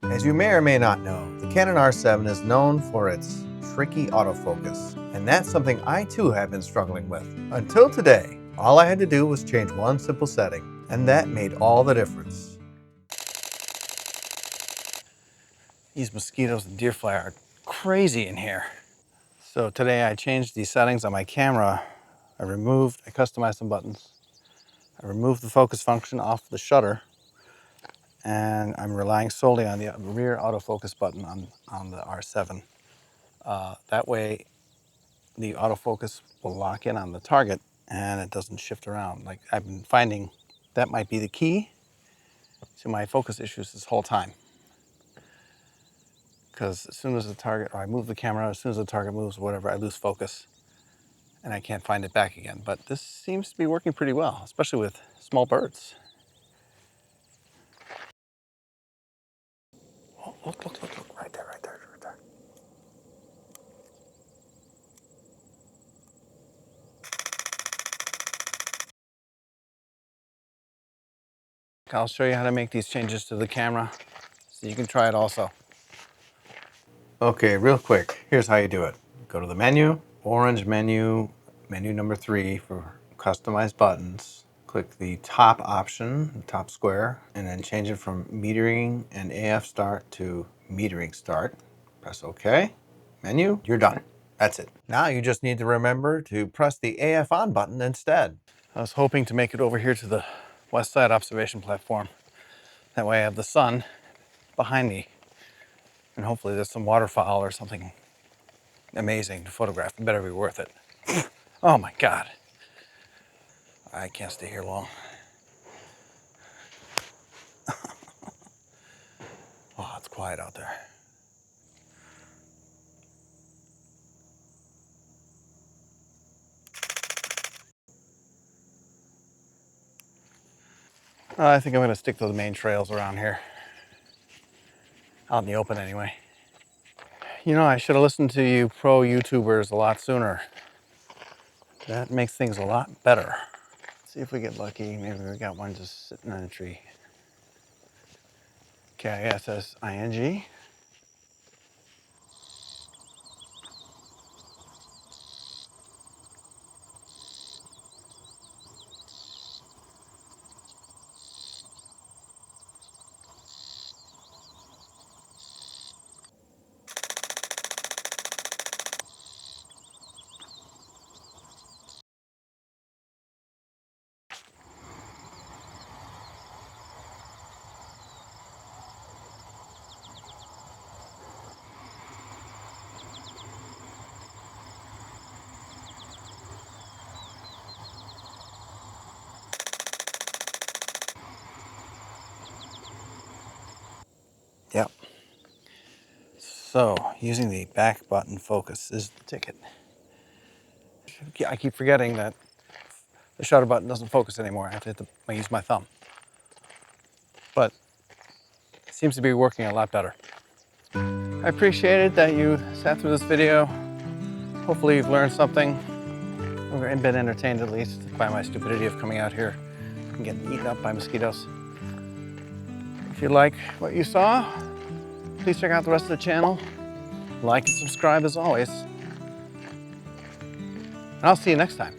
As you may or may not know, the Canon R7 is known for its tricky autofocus, and that's something I too have been struggling with. Until today, all I had to do was change one simple setting, and that made all the difference. These mosquitoes and deer fly are crazy in here. So today I changed the settings on my camera. I customized some buttons. I removed the focus function off the shutter, and I'm relying solely on the rear autofocus button on the R7. That way the autofocus will lock in on the target and it doesn't shift around. Like I've been finding that might be the key to my focus issues this whole time. Because as soon as the target, or I move the camera, as soon as the target moves, whatever, I lose focus and I can't find it back again. But this seems to be working pretty well, especially with small birds. Oh, look, right there, right there, right there. I'll show you how to make these changes to the camera so you can try it also. Okay, real quick, here's how you do it. Go to the menu, orange menu, menu number 3 for customized buttons. Click the top option, the top square, and then change it from metering and AF start to metering start. Press OK. Menu, you're done. That's it. Now you just need to remember to press the AF on button instead. I was hoping to make it over here to the west side observation platform. That way I have the sun behind me, and hopefully there's some waterfowl or something amazing to photograph. It better be worth it. Oh my God. I can't stay here long. Oh, it's quiet out there. I think I'm gonna stick to the main trails around here. Out in the open anyway. You know, I should have listened to you pro YouTubers a lot sooner. That makes things a lot better. Let's see if we get lucky. Maybe we got one just sitting on a tree. KISSING. Yep. So, using the back button focus is the ticket. I keep forgetting that the shutter button doesn't focus anymore. I have to use my thumb. But it seems to be working a lot better. I appreciate it that you sat through this video. Hopefully you've learned something, or been entertained at least by my stupidity of coming out here and getting eaten up by mosquitoes. If you like what you saw, please check out the rest of the channel. Like and subscribe as always. And I'll see you next time.